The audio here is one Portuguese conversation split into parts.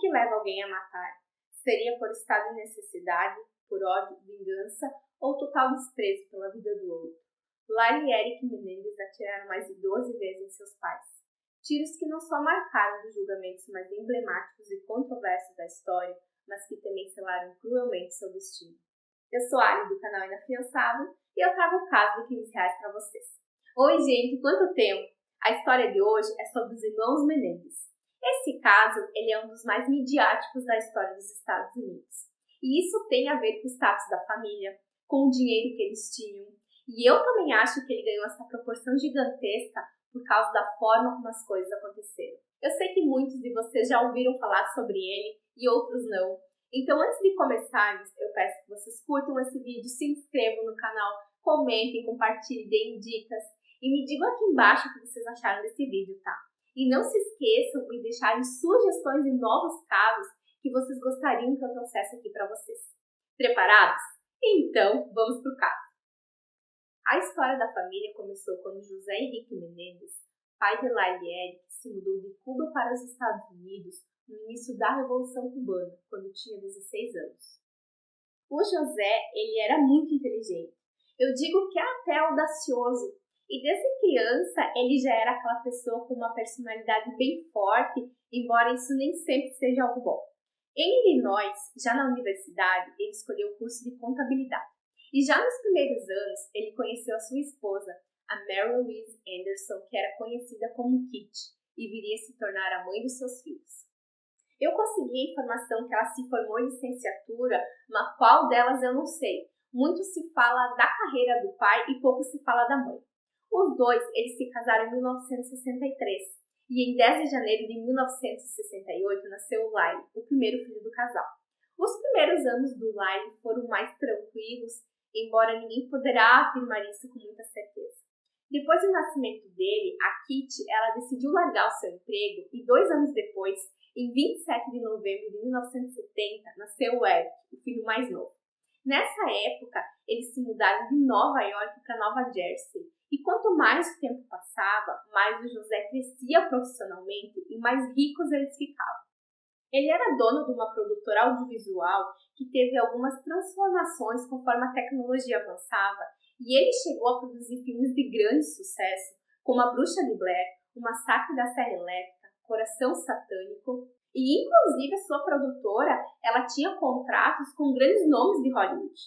que leva alguém a matar? Seria por estado de necessidade, por ódio, vingança ou total desprezo pela vida do outro? Lyle e Eric Menendez atiraram mais de 12 vezes em seus pais. Tiros que não só marcaram dos julgamentos mais emblemáticos e controversos da história, mas que também selaram cruelmente seu destino. Eu sou a Ali do canal Inafiançável e eu trago o caso de R$15 para vocês. Oi gente, quanto tempo! A história de hoje é sobre os irmãos Menendez. Esse caso ele é um dos mais midiáticos da história dos Estados Unidos. E isso tem a ver com o status da família, com o dinheiro que eles tinham. E eu também acho que ele ganhou essa proporção gigantesca por causa da forma como as coisas aconteceram. Eu sei que muitos de vocês já ouviram falar sobre ele e outros não. Então, antes de começarmos, eu peço que vocês curtam esse vídeo, se inscrevam no canal, comentem, compartilhem, deem dicas e me digam aqui embaixo o que vocês acharam desse vídeo, tá? E não se esqueçam de deixarem sugestões de novos casos que vocês gostariam que eu trouxesse aqui para vocês. Preparados? Então, vamos pro caso. A história da família começou quando José Henrique Menendez, pai de Lyle e Eric, se mudou de Cuba para os Estados Unidos no início da Revolução Cubana, quando tinha 16 anos. O José, ele era muito inteligente. Eu digo que é até audacioso. E desde criança, ele já era aquela pessoa com uma personalidade bem forte, embora isso nem sempre seja algo bom. Em Illinois, já na universidade, ele escolheu o curso de contabilidade. E já nos primeiros anos, ele conheceu a sua esposa, a Mary Louise Anderson, que era conhecida como Kitty, e viria se tornar a mãe dos seus filhos. Eu consegui a informação que ela se formou em licenciatura, mas qual delas eu não sei. Muito se fala da carreira do pai e pouco se fala da mãe. Os dois, eles se casaram em 1963 e em 10 de janeiro de 1968 nasceu o Lyle, o primeiro filho do casal. Os primeiros anos do Lyle foram mais tranquilos, embora ninguém poderá afirmar isso com muita certeza. Depois do nascimento dele, a Kitty, ela decidiu largar o seu emprego e 2 anos depois, em 27 de novembro de 1970, nasceu o Eric, o filho mais novo. Nessa época, eles se mudaram de Nova York para Nova Jersey. E quanto mais o tempo passava, mais o José crescia profissionalmente e mais ricos eles ficavam. Ele era dono de uma produtora audiovisual que teve algumas transformações conforme a tecnologia avançava, e ele chegou a produzir filmes de grande sucesso, como A Bruxa de Blair, O Massacre da Serra Elétrica, Coração Satânico, e inclusive a sua produtora, ela tinha contratos com grandes nomes de Hollywood.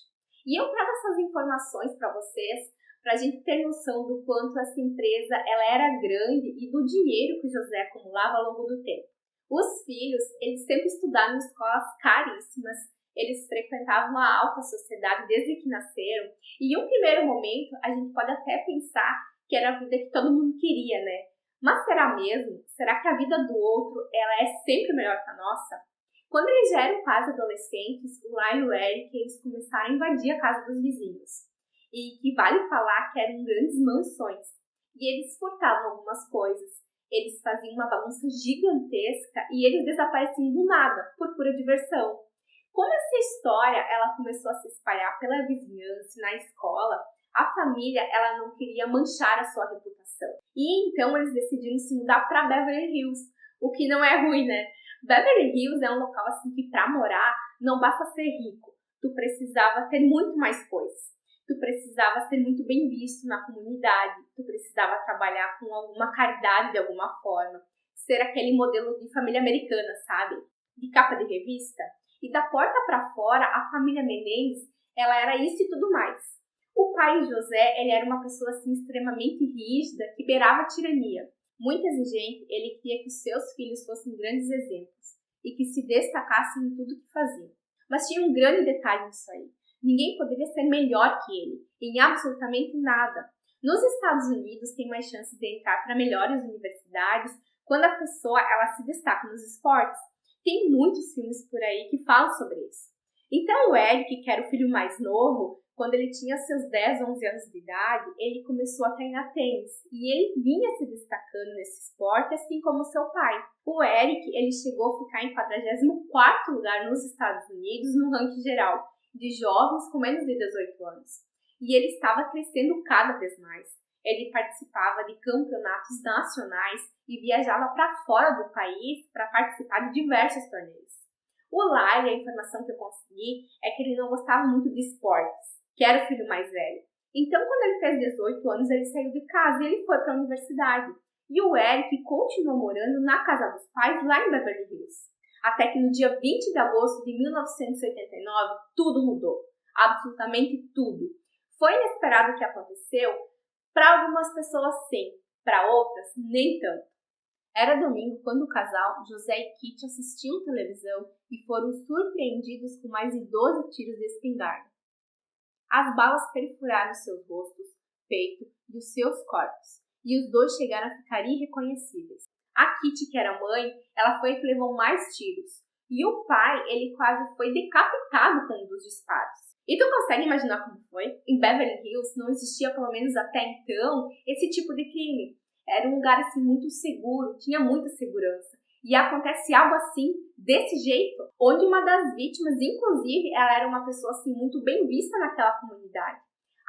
E eu trago essas informações para vocês, para a gente ter noção do quanto essa empresa ela era grande e do dinheiro que o José acumulava ao longo do tempo. Os filhos, eles sempre estudaram em escolas caríssimas, eles frequentavam a alta sociedade desde que nasceram, e em um primeiro momento a gente pode até pensar que era a vida que todo mundo queria, né? Mas será mesmo? Será que a vida do outro ela é sempre melhor que a nossa? Quando eles já eram quase adolescentes, o Lyle e o Eric eles começaram a invadir a casa dos vizinhos. E que vale falar que eram grandes mansões. E eles furtavam algumas coisas. Eles faziam uma bagunça gigantesca e eles desapareciam do nada, por pura diversão. Como essa história ela começou a se espalhar pela vizinhança e na escola, a família ela não queria manchar a sua reputação. E então eles decidiram se mudar para Beverly Hills, o que não é ruim, né? Beverly Hills é um local assim que para morar não basta ser rico, tu precisava ter muito mais coisas. Tu precisava ser muito bem visto na comunidade, tu precisava trabalhar com alguma caridade de alguma forma, ser aquele modelo de família americana, sabe? De capa de revista. E da porta para fora, a família Menendez, ela era isso e tudo mais. O pai José, ele era uma pessoa assim extremamente rígida, que beirava a tirania. Muito exigente, ele queria que os seus filhos fossem grandes exemplos e que se destacassem em tudo que faziam. Mas tinha um grande detalhe nisso aí. Ninguém poderia ser melhor que ele, em absolutamente nada. Nos Estados Unidos, tem mais chance de entrar para melhores universidades quando a pessoa ela se destaca nos esportes. Tem muitos filmes por aí que falam sobre isso. Então o Eric, que era o filho mais novo, quando ele tinha seus 10, 11 anos de idade, ele começou a treinar tênis. E ele vinha se destacando nesse esporte, assim como seu pai. O Eric, ele chegou a ficar em 44º lugar nos Estados Unidos no ranking geral de jovens com menos de 18 anos. E ele estava crescendo cada vez mais. Ele participava de campeonatos nacionais e viajava para fora do país para participar de diversos torneios. O Lyle, a informação que eu consegui, é que ele não gostava muito de esportes, que era o filho mais velho. Então, quando ele fez 18 anos, ele saiu de casa e ele foi para a universidade. E o Eric continuou morando na casa dos pais lá em Beverly Hills. Até que no dia 20 de agosto de 1989, tudo mudou. Absolutamente tudo. Foi inesperado o que aconteceu. Para algumas pessoas sim, para outras nem tanto. Era domingo quando o casal, José e Kitty, assistiam televisão e foram surpreendidos com mais de 12 tiros de espingarda. As balas perfuraram seus rostos, peito e os seus corpos, e os dois chegaram a ficar irreconhecíveis. A Kitty, que era mãe, ela foi a que levou mais tiros, e o pai, ele quase foi decapitado com um dos disparos. E tu consegue imaginar como foi? Em Beverly Hills não existia, pelo menos até então, esse tipo de crime. Era um lugar assim muito seguro, tinha muita segurança. E acontece algo assim, desse jeito, onde uma das vítimas, inclusive, ela era uma pessoa assim muito bem vista naquela comunidade.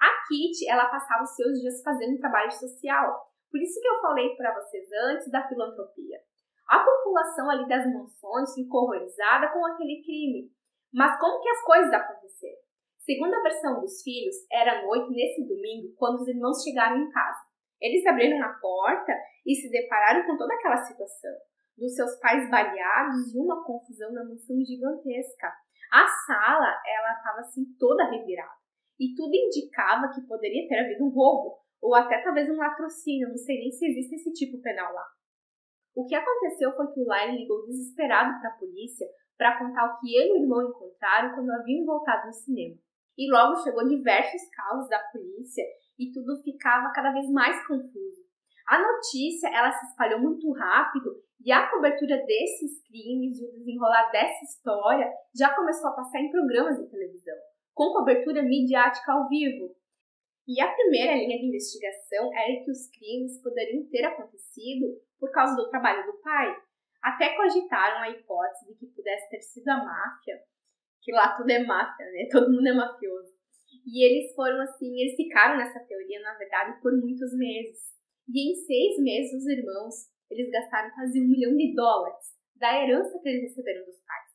A Kitty, ela passava os seus dias fazendo trabalho social. Por isso que eu falei para vocês antes da filantropia. A população ali das mansões ficou horrorizada com aquele crime. Mas como que as coisas aconteceram? Segundo a versão dos filhos, era noite nesse domingo quando os irmãos chegaram em casa. Eles abriram a porta e se depararam com toda aquela situação. Dos seus pais baleados e uma confusão na mansão gigantesca. A sala, ela estava assim toda revirada. E tudo indicava que poderia ter havido um roubo, ou até talvez um latrocínio, não sei nem se existe esse tipo penal lá. O que aconteceu foi que o Lyle ligou desesperado para a polícia para contar o que ele e o irmão encontraram quando haviam voltado no cinema. E logo chegou diversos carros da polícia e tudo ficava cada vez mais confuso. A notícia ela se espalhou muito rápido e a cobertura desses crimes e o desenrolar dessa história já começou a passar em programas de televisão, com cobertura midiática ao vivo. E a primeira linha de investigação era que os crimes poderiam ter acontecido por causa do trabalho do pai. Até cogitaram a hipótese de que pudesse ter sido a máfia, que lá tudo é máfia, né? Todo mundo é mafioso. E eles ficaram nessa teoria, na verdade, por muitos meses. E em 6 meses, os irmãos, eles gastaram quase $1 milhão da herança que eles receberam dos pais.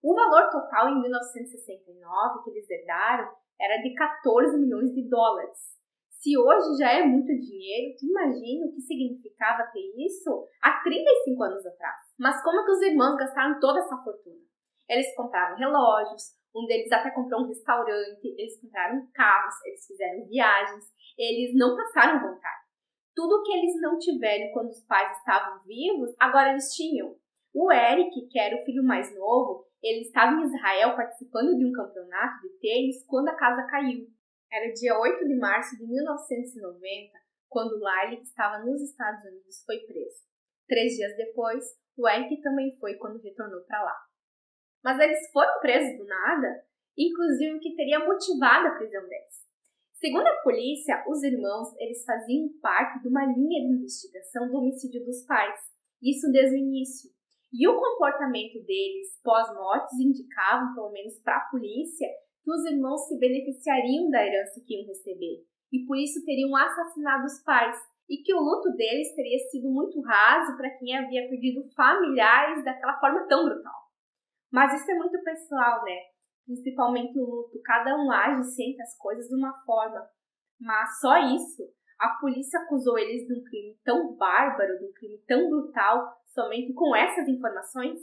O valor total em 1969 que eles herdaram era de $14 milhões. Se hoje já é muito dinheiro, tu imagina o que significava ter isso há 35 anos atrás. Mas como é que os irmãos gastaram toda essa fortuna? Eles compraram relógios, um deles até comprou um restaurante, eles compraram carros, eles fizeram viagens, eles não passaram vontade. Tudo que eles não tiveram quando os pais estavam vivos, agora eles tinham. O Eric, que era o filho mais novo, ele estava em Israel participando de um campeonato de tênis quando a casa caiu. Era dia 8 de março de 1990, quando Lyle, que estava nos Estados Unidos, foi preso. 3 dias depois, o Eric também foi quando retornou para lá. Mas eles foram presos do nada, inclusive o que teria motivado a prisão deles. Segundo a polícia, os irmãos eles faziam parte de uma linha de investigação do homicídio dos pais, isso desde o início. E o comportamento deles pós-mortes indicavam, pelo menos para a polícia, que os irmãos se beneficiariam da herança que iam receber, e por isso teriam assassinado os pais, e que o luto deles teria sido muito raso para quem havia perdido familiares daquela forma tão brutal. Mas isso é muito pessoal, né? Principalmente o luto. Cada um age e sente as coisas de uma forma. Mas só isso. A polícia acusou eles de um crime tão bárbaro, de um crime tão brutal, somente com essas informações?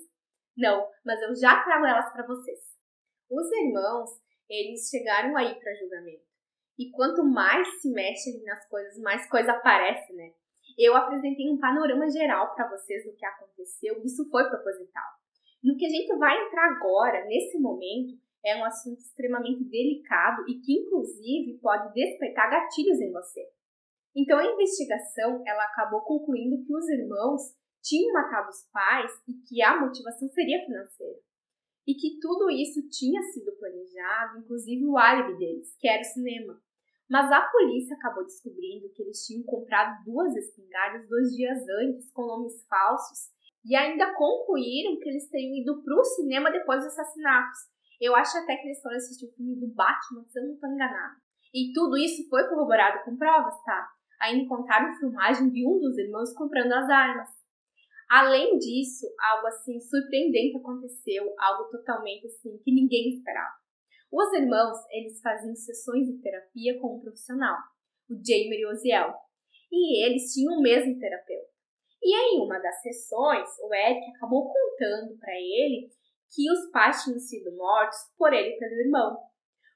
Não, mas eu já trago elas para vocês. Os irmãos, eles chegaram aí para julgamento. E quanto mais se mexe ali nas coisas, mais coisa aparece, né? Eu apresentei um panorama geral para vocês do que aconteceu. Isso foi proposital. No que a gente vai entrar agora, nesse momento, é um assunto extremamente delicado e que, inclusive, pode despertar gatilhos em você. Então, a investigação ela acabou concluindo que os irmãos tinham matado os pais e que a motivação seria financeira. E que tudo isso tinha sido planejado, inclusive o álibi deles, que era o cinema. Mas a polícia acabou descobrindo que eles tinham comprado 2 espingardas 2 dias antes, com nomes falsos, e ainda concluíram que eles teriam ido para o cinema depois dos assassinatos. Eu acho até que eles foram assistir o filme do Batman, se eu não estou enganada. E tudo isso foi corroborado com provas, tá? Ainda encontraram filmagem de um dos irmãos comprando as armas. Além disso, algo assim surpreendente aconteceu, algo totalmente assim que ninguém esperava. Os irmãos, eles faziam sessões de terapia com um profissional, o Jaime Oziel, e eles tinham o mesmo terapeuta. E em uma das sessões, o Eric acabou contando para ele que os pais tinham sido mortos por ele e pelo irmão.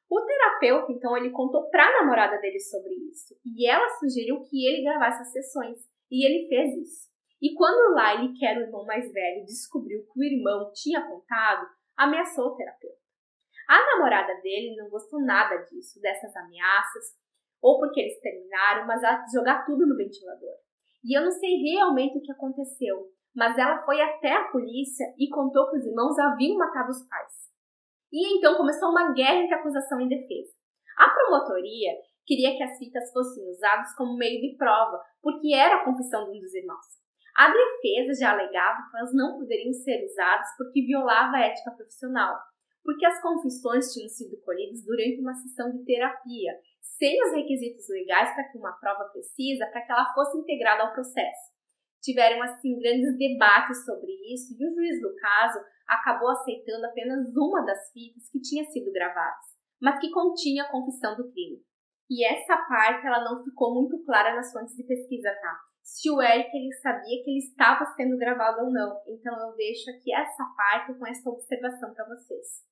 O terapeuta, então, ele contou para a namorada dele sobre isso, e ela sugeriu que ele gravasse as sessões, e ele fez isso. E quando Lyle, que era o irmão mais velho, descobriu que o irmão tinha contado, ameaçou o terapeuta. A namorada dele não gostou nada disso, dessas ameaças, ou porque eles terminaram, mas ela quis jogar tudo no ventilador. E eu não sei realmente o que aconteceu, mas ela foi até a polícia e contou que os irmãos haviam matado os pais. E então começou uma guerra entre acusação e defesa. A promotoria queria que as fitas fossem usadas como meio de prova, porque era a confissão de um dos irmãos. A defesa já alegava que elas não poderiam ser usadas porque violava a ética profissional, porque as confissões tinham sido colhidas durante uma sessão de terapia, sem os requisitos legais para que uma prova precisa para que ela fosse integrada ao processo. Tiveram, assim, grandes debates sobre isso e o juiz do caso acabou aceitando apenas uma das fitas que tinha sido gravadas, mas que continha a confissão do crime. E essa parte ela não ficou muito clara nas fontes de pesquisa, tá? Se o Eric ele sabia que ele estava sendo gravado ou não. Então eu deixo aqui essa parte com essa observação para vocês.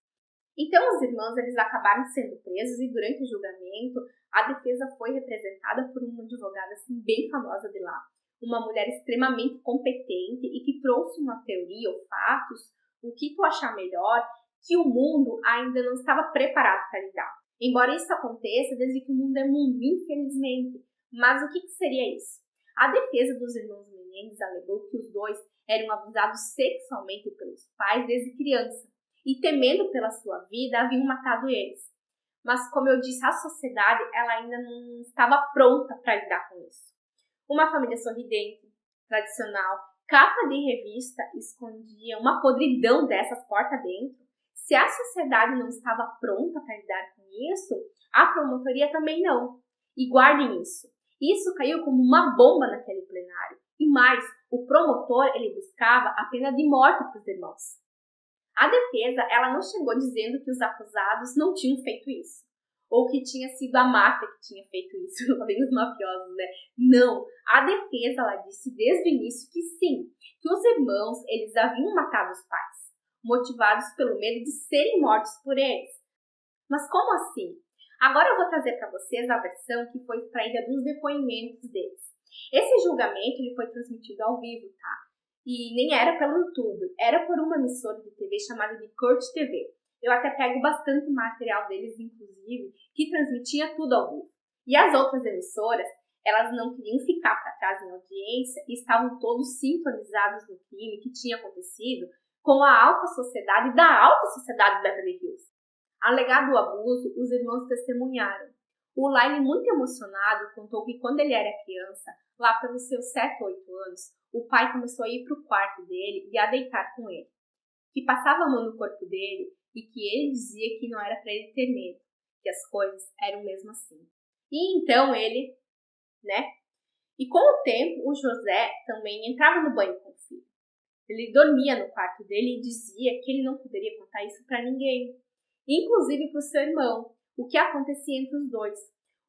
Então os irmãos eles acabaram sendo presos e durante o julgamento a defesa foi representada por uma advogada assim, bem famosa de lá. Uma mulher extremamente competente e que trouxe uma teoria ou fatos, o que tu achar melhor, que o mundo ainda não estava preparado para lidar. Embora isso aconteça desde que o mundo é mundo, infelizmente. Mas o que seria isso? A defesa dos irmãos Menendez alegou que os dois eram abusados sexualmente pelos pais desde criança e, temendo pela sua vida, haviam matado eles. Mas, como eu disse, a sociedade ela ainda não estava pronta para lidar com isso. Uma família sorridente, tradicional, capa de revista escondia uma podridão dessas porta dentro. Se a sociedade não estava pronta para lidar com isso, a promotoria também não. E guardem isso. Isso caiu como uma bomba naquele plenário. E mais, o promotor ele buscava a pena de morte para os irmãos. A defesa ela não chegou dizendo que os acusados não tinham feito isso. Ou que tinha sido a máfia que tinha feito isso, não os mafiosos, né? Não, a defesa ela disse desde o início que sim, que os irmãos eles haviam matado os pais, motivados pelo medo de serem mortos por eles. Mas como assim? Agora eu vou trazer para vocês a versão que foi extraída dos depoimentos deles. Esse julgamento ele foi transmitido ao vivo, tá? E nem era pelo YouTube, era por uma emissora de TV chamada de Court TV. Eu até pego bastante material deles, inclusive, que transmitia tudo ao vivo. E as outras emissoras, elas não queriam ficar para trás em audiência e estavam todos sintonizados no crime que tinha acontecido com a alta sociedade da alta sociedade de Beverly Hills. Alegado o abuso, os irmãos testemunharam. O Lyle, muito emocionado, contou que quando ele era criança, lá pelos seus 7 ou 8 anos, o pai começou a ir para o quarto dele e a deitar com ele, que passava a mão no corpo dele e que ele dizia que não era para ele ter medo, que as coisas eram mesmo assim. E então ele, E com o tempo, o José também entrava no banho com o filho. Ele dormia no quarto dele e dizia que ele não poderia contar isso para ninguém, inclusive para o seu irmão, o que acontecia entre os dois.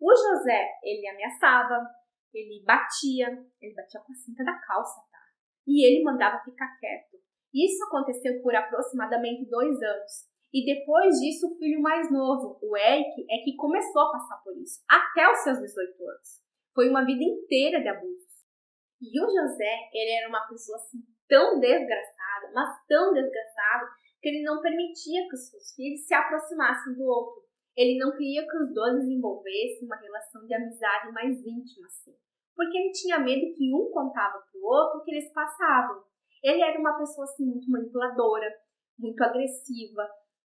O José, ele ameaçava, ele batia com a cinta da calça, tá? E ele mandava ficar quieto. Isso aconteceu por aproximadamente 2 anos. E depois disso, o filho mais novo, o Eric, é que começou a passar por isso, até os seus 18 anos. Foi uma vida inteira de abusos. E o José, ele era uma pessoa assim tão desgraçada, mas tão desgraçada, que ele não permitia que os seus filhos se aproximassem do outro. Ele não queria que os dois desenvolvessem uma relação de amizade mais íntima, assim. Porque ele tinha medo que um contava para o outro o que eles passavam. Ele era uma pessoa assim muito manipuladora, muito agressiva.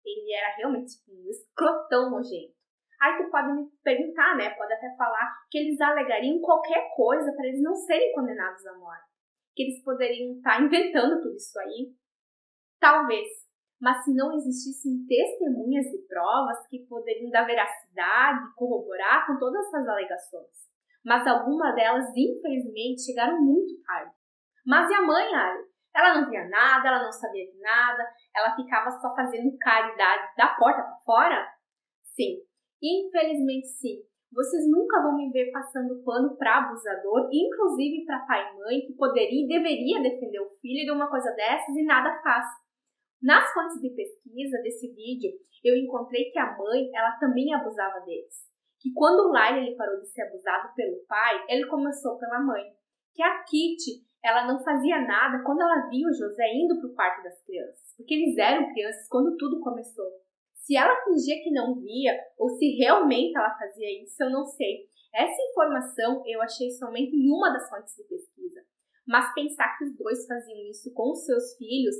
Ele era realmente um escrotão nojento. Aí tu pode me perguntar, pode até falar que eles alegariam qualquer coisa para eles não serem condenados à morte. Que eles poderiam estar inventando tudo isso aí. Talvez. Mas se não existissem testemunhas e provas que poderiam dar veracidade e corroborar com todas essas alegações. mas algumas delas, infelizmente, chegaram muito tarde. Mas e a mãe, Ali? Ela não via nada, ela não sabia de nada, ela ficava só fazendo caridade da porta para fora? Sim, infelizmente sim. Vocês nunca vão me ver passando pano para abusador, inclusive para pai e mãe, que poderia e deveria defender o filho de uma coisa dessas e nada faz. Nas fontes de pesquisa desse vídeo, eu encontrei que a mãe, ela também abusava deles. Que quando o Lyle ele parou de ser abusado pelo pai, ele começou pela mãe. Que a Kitty, ela não fazia nada quando ela via o José indo para o quarto das crianças. Porque eles eram crianças quando tudo começou. Se ela fingia que não via, ou se realmente ela fazia isso, eu não sei. Essa informação eu achei somente em uma das fontes de pesquisa. Mas pensar que os dois faziam isso com os seus filhos,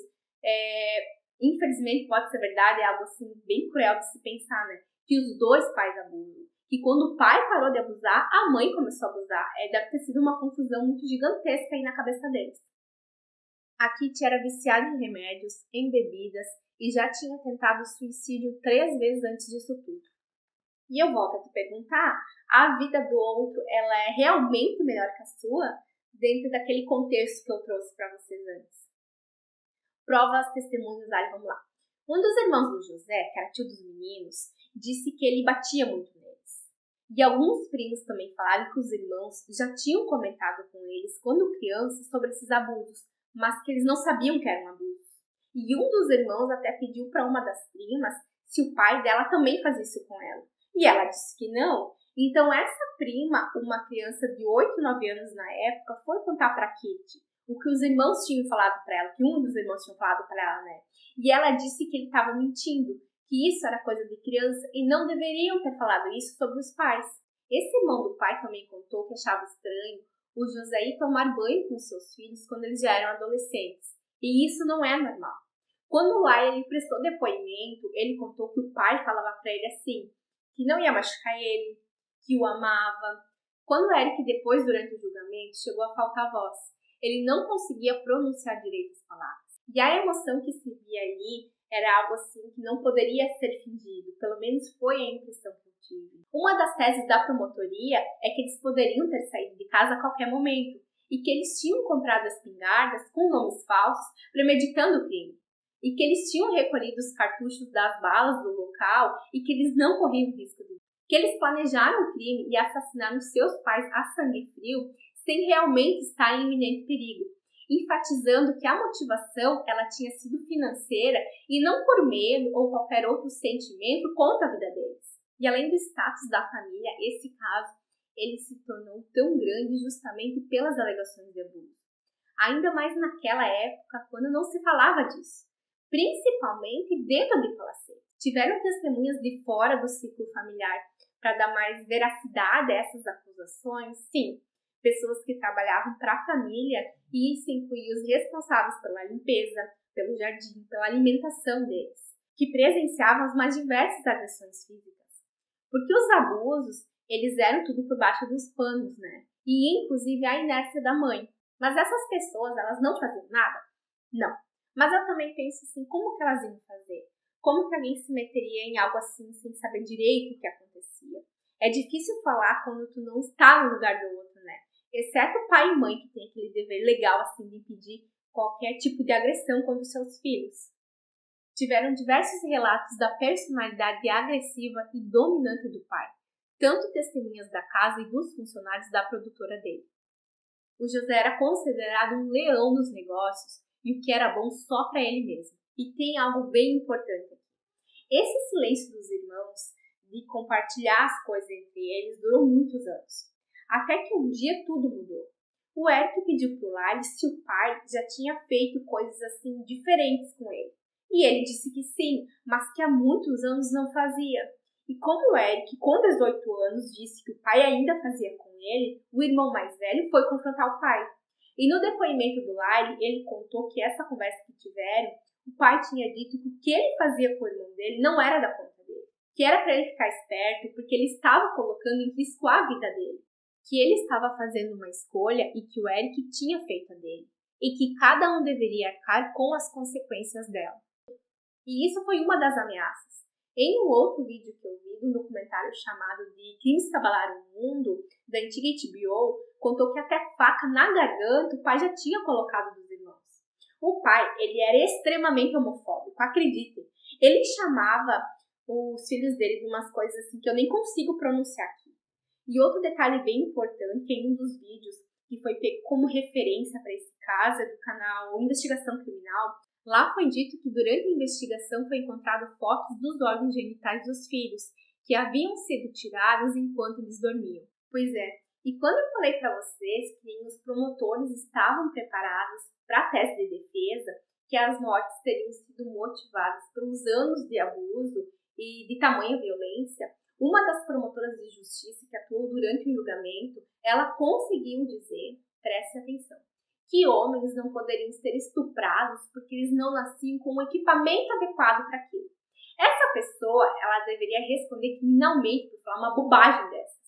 infelizmente pode ser verdade, é algo assim bem cruel de se pensar, né? Que os dois pais abusam. Que quando o pai parou de abusar, a mãe começou a abusar. Deve ter sido uma confusão muito gigantesca aí na cabeça deles. A Kitty era viciada em remédios, em bebidas e já tinha tentado suicídio 3 vezes antes disso tudo. E eu volto a te perguntar, a vida do outro, ela é realmente melhor que a sua? Dentro daquele contexto que eu trouxe para vocês antes. Provas, testemunhos, vamos lá. Um dos irmãos do José, que era tio dos meninos, disse que ele batia muito neles. E alguns primos também falaram que os irmãos já tinham comentado com eles, quando crianças, sobre esses abusos, mas que eles não sabiam que eram abusos. E um dos irmãos até pediu para uma das primas se o pai dela também fazia isso com ela. E ela disse que não. Então essa prima, uma criança de 8, 9 anos na época, foi contar para Kitty o que os irmãos tinham falado para ela, que um dos irmãos tinha falado para ela, né? E ela disse que ele estava mentindo, que isso era coisa de criança e não deveriam ter falado isso sobre os pais. Esse irmão do pai também contou que achava estranho o José ir tomar banho com seus filhos quando eles já eram adolescentes. E isso não é normal. Quando o Lai ele prestou depoimento, ele contou que o pai falava para ele assim, que não ia machucar ele, que o amava. Quando o Eric, depois, durante o julgamento, chegou a faltar voz, ele não conseguia pronunciar direito as palavras. E a emoção que se via ali era algo assim que não poderia ser fingido, pelo menos foi a impressão que eu tive. Uma das teses da promotoria é que eles poderiam ter saído de casa a qualquer momento e que eles tinham comprado as espingardas com nomes falsos, premeditando o crime. E que eles tinham recolhido os cartuchos das balas do local e que eles não corriam risco de... Que eles planejaram o crime e assassinaram seus pais a sangue frio sem realmente estar em iminente perigo, enfatizando que a motivação ela tinha sido financeira e não por medo ou qualquer outro sentimento contra a vida deles. E além do status da família, esse caso ele se tornou tão grande justamente pelas alegações de abuso. Ainda mais naquela época, quando não se falava disso, principalmente dentro de Palacete. Tiveram testemunhas de fora do ciclo familiar para dar mais veracidade a essas acusações? Sim. Pessoas que trabalhavam para a família e isso incluía os responsáveis pela limpeza, pelo jardim, pela alimentação deles, que presenciavam as mais diversas agressões físicas. Porque os abusos, eles eram tudo por baixo dos panos, né? E inclusive a inércia da mãe. Mas essas pessoas, elas não faziam nada? Não. Mas eu também penso assim, como que elas iam fazer? Como que alguém se meteria em algo assim sem saber direito o que acontecia? É difícil falar quando tu não está no lugar do outro, né? Exceto pai e mãe que tem aquele dever legal assim de impedir qualquer tipo de agressão contra os seus filhos. Tiveram diversos relatos da personalidade agressiva e dominante do pai, tanto testemunhas da casa e dos funcionários da produtora dele. O José era considerado um leão nos negócios e o que era bom só para ele mesmo. E tem algo bem importante aqui. Esse silêncio dos irmãos de compartilhar as coisas entre eles durou muitos anos. Até que um dia tudo mudou. O Eric pediu pro Lyle se o pai já tinha feito coisas assim diferentes com ele. E ele disse que sim, mas que há muitos anos não fazia. E como o Eric, com 18 anos, disse que o pai ainda fazia com ele, o irmão mais velho foi confrontar o pai. E no depoimento do Lyle, ele contou que essa conversa que tiveram, o pai tinha dito que o que ele fazia com o irmão dele não era da conta dele. Que era para ele ficar esperto porque ele estava colocando em risco a vida dele. Que ele estava fazendo uma escolha e que o Eric tinha feito a dele. E que cada um deveria arcar com as consequências dela. E isso foi uma das ameaças. Em um outro vídeo que eu vi, de um documentário chamado de Crimes que Abalaram o Mundo, da antiga HBO, contou que até faca na garganta o pai já tinha colocado dos irmãos. O pai, ele era extremamente homofóbico, acreditem. Ele chamava os filhos dele de umas coisas assim que eu nem consigo pronunciar aqui. E outro detalhe bem importante, que em um dos vídeos que foi pego como referência para esse caso, é do canal Investigação Criminal, lá foi dito que durante a investigação foi encontrado fotos dos órgãos genitais dos filhos, que haviam sido tirados enquanto eles dormiam. Pois é, e quando eu falei para vocês que os promotores estavam preparados para a tese de defesa, que as mortes teriam sido motivadas pelos anos de abuso e de tamanha violência, uma das promotoras de justiça que atuou durante o julgamento, ela conseguiu dizer, preste atenção, que homens não poderiam ser estuprados porque eles não nasciam com um equipamento adequado para aquilo. Essa pessoa, ela deveria responder criminalmente por falar uma bobagem dessas.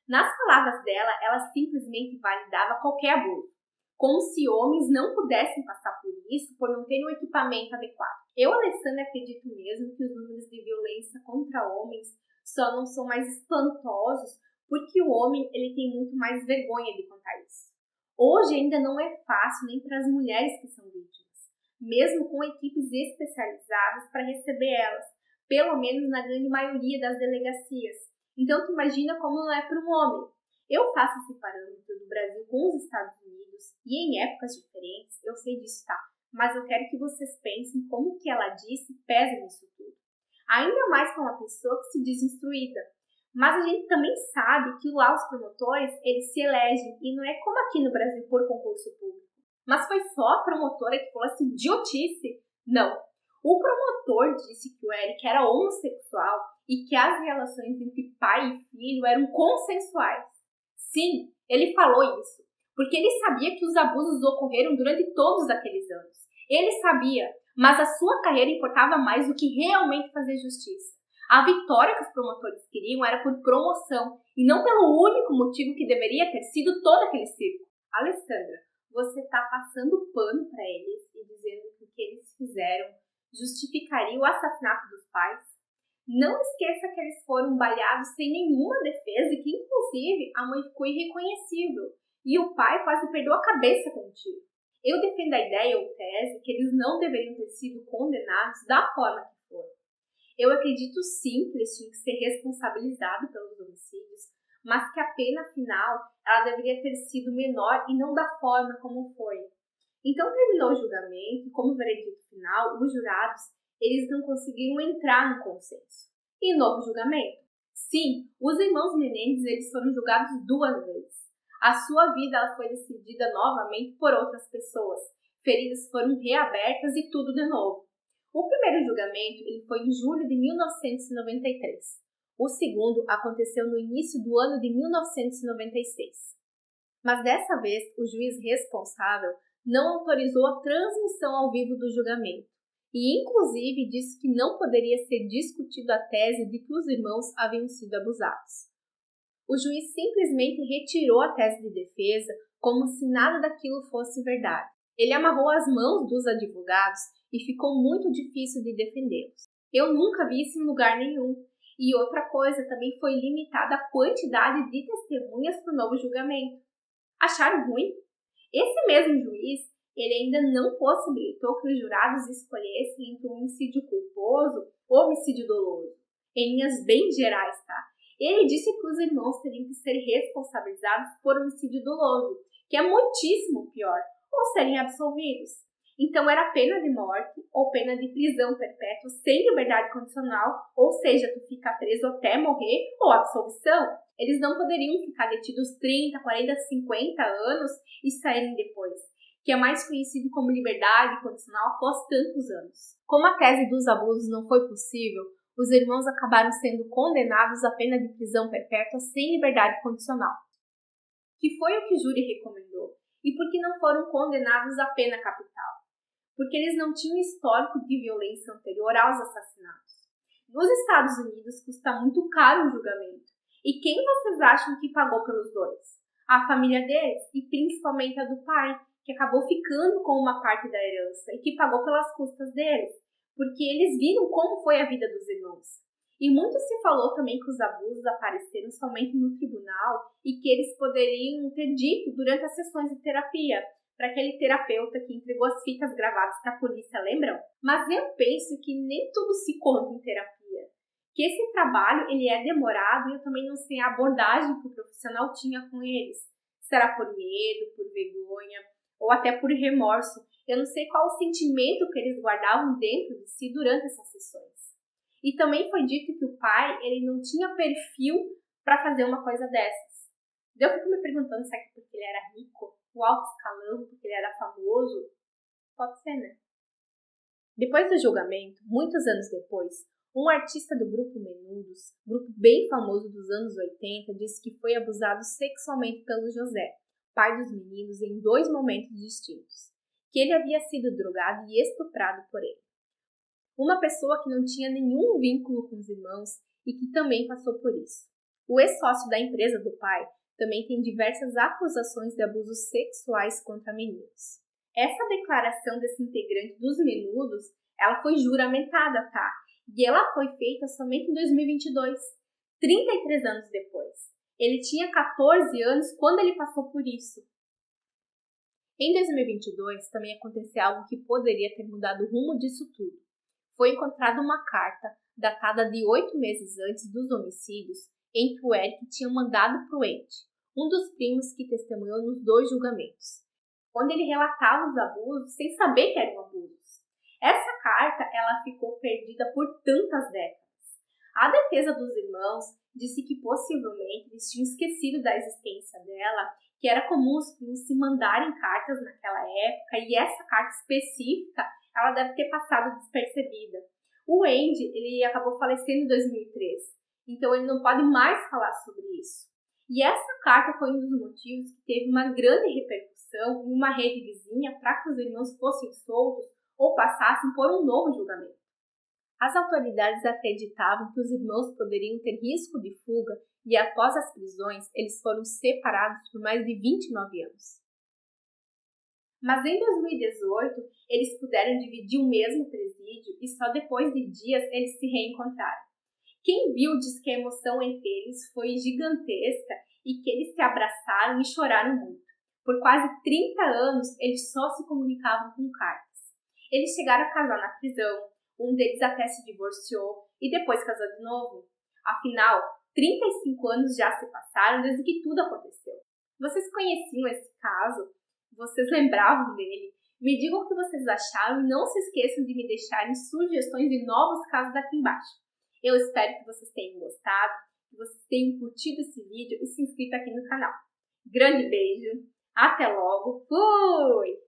Nas palavras dela, ela simplesmente validava qualquer abuso, como se homens não pudessem passar por isso por não terem um equipamento adequado. Eu, Alessandra, acredito mesmo que os números de violência contra homens só não são mais espantosos porque o homem ele tem muito mais vergonha de contar isso. Hoje ainda não é fácil nem para as mulheres que são vítimas, mesmo com equipes especializadas para receber elas, pelo menos na grande maioria das delegacias. Então tu imagina como não é para um homem. Eu faço esse parâmetro do Brasil com os Estados Unidos e em épocas diferentes, eu sei disso, tá? Mas eu quero que vocês pensem como que ela disse pesa nisso tudo. Ainda mais para uma pessoa que se diz instruída. Mas a gente também sabe que lá os promotores, eles se elegem e não é como aqui no Brasil por concurso público. Mas foi só a promotora que falou essa idiotice? Não. O promotor disse que o Eric era homossexual e que as relações entre pai e filho eram consensuais. Sim, ele falou isso, porque ele sabia que os abusos ocorreram durante todos aqueles anos. Ele sabia, mas a sua carreira importava mais do que realmente fazer justiça. A vitória que os promotores queriam era por promoção, e não pelo único motivo que deveria ter sido todo aquele circo. Alessandra, você está passando pano para eles e dizendo que o que eles fizeram justificaria o assassinato dos pais? Não esqueça que eles foram baleados sem nenhuma defesa e que, inclusive, a mãe ficou irreconhecível e o pai quase perdeu a cabeça com o tiro. Eu defendo a ideia ou tese que eles não deveriam ter sido condenados da forma que foram. Eu acredito sim que eles tinham que ser responsabilizados pelos homicídios, mas que a pena final ela deveria ter sido menor e não da forma como foi. Então terminou o julgamento e, como veredito final, os jurados eles não conseguiram entrar no consenso. E novo julgamento? Sim, os irmãos Menendez eles foram julgados 2 vezes. A sua vida ela foi decidida novamente por outras pessoas. Feridas foram reabertas e tudo de novo. O primeiro julgamento ele foi em julho de 1993. O segundo aconteceu no início do ano de 1996. Mas dessa vez, o juiz responsável não autorizou a transmissão ao vivo do julgamento e, inclusive, disse que não poderia ser discutido a tese de que os irmãos haviam sido abusados. O juiz simplesmente retirou a tese de defesa como se nada daquilo fosse verdade. Ele amarrou as mãos dos advogados e ficou muito difícil de defendê-los. Eu nunca vi isso em lugar nenhum. E outra coisa, também foi limitada a quantidade de testemunhas para o novo julgamento. Acharam ruim? Esse mesmo juiz, ele ainda não possibilitou que os jurados escolhessem entre um homicídio culposo ou homicídio doloso. Em linhas bem gerais, tá? Ele disse que os irmãos teriam que ser responsabilizados por homicídio doloso, que é muitíssimo pior, ou serem absolvidos. Então era pena de morte ou pena de prisão perpétua sem liberdade condicional, ou seja, tu fica preso até morrer, ou absolvição. Eles não poderiam ficar detidos 30, 40, 50 anos e saírem depois, que é mais conhecido como liberdade condicional após tantos anos. Como a tese dos abusos não foi possível, os irmãos acabaram sendo condenados à pena de prisão perpétua sem liberdade condicional, que foi o que o júri recomendou, e porque não foram condenados à pena capital, porque eles não tinham histórico de violência anterior aos assassinatos. Nos Estados Unidos custa muito caro um julgamento, e quem vocês acham que pagou pelos dois? A família deles, e principalmente a do pai, que acabou ficando com uma parte da herança e que pagou pelas custas deles, porque eles viram como foi a vida dos irmãos. E muito se falou também que os abusos apareceram somente no tribunal e que eles poderiam ter dito durante as sessões de terapia, para aquele terapeuta que entregou as fitas gravadas para a polícia, lembram? Mas eu penso que nem tudo se conta em terapia. Que esse trabalho ele é demorado e eu também não sei a abordagem que o profissional tinha com eles. Será por medo, por vergonha ou até por remorso. Eu não sei qual o sentimento que eles guardavam dentro de si durante essas sessões. E também foi dito que o pai ele não tinha perfil para fazer uma coisa dessas. Eu fico me perguntando se é porque ele era rico, o alto escalão, porque ele era famoso. Pode ser, né? Depois do julgamento, muitos anos depois, um artista do grupo Menudos, grupo bem famoso dos anos 80, disse que foi abusado sexualmente pelo José, pai dos meninos, em 2 momentos distintos. Que ele havia sido drogado e estuprado por ele. Uma pessoa que não tinha nenhum vínculo com os irmãos e que também passou por isso. O ex-sócio da empresa do pai também tem diversas acusações de abusos sexuais contra meninos. Essa declaração desse integrante dos Menudos, ela foi juramentada, tá? E ela foi feita somente em 2022, 33 anos depois. Ele tinha 14 anos quando ele passou por isso. Em 2022, também aconteceu algo que poderia ter mudado o rumo disso tudo. Foi encontrada uma carta, datada de 8 meses antes dos homicídios, em que o Eric tinha mandado para o Andy, um dos primos que testemunhou nos 2 julgamentos, onde ele relatava os abusos sem saber que eram abusos. Essa carta ela ficou perdida por tantas décadas. A defesa dos irmãos disse que possivelmente eles tinham esquecido da existência dela, que era comum os primos se mandarem cartas naquela época, e essa carta específica ela deve ter passado despercebida. O Andy ele acabou falecendo em 2003, então ele não pode mais falar sobre isso. E essa carta foi um dos motivos que teve uma grande repercussão em uma rede vizinha para que os irmãos fossem soltos ou passassem por um novo julgamento. As autoridades acreditavam que os irmãos poderiam ter risco de fuga e após as prisões eles foram separados por mais de 29 anos. Mas em 2018 eles puderam dividir o mesmo presídio e só depois de dias eles se reencontraram. Quem viu diz que a emoção entre eles foi gigantesca e que eles se abraçaram e choraram muito. Por quase 30 anos, eles só se comunicavam com cartas. Eles chegaram a casar na prisão, um deles até se divorciou e depois casou de novo. Afinal, 35 anos já se passaram desde que tudo aconteceu. Vocês conheciam esse caso? Vocês lembravam dele? Me digam o que vocês acharam e não se esqueçam de me deixarem sugestões de novos casos aqui embaixo. Eu espero que vocês tenham gostado, que vocês tenham curtido esse vídeo e se inscrito aqui no canal. Grande beijo, até logo, fui!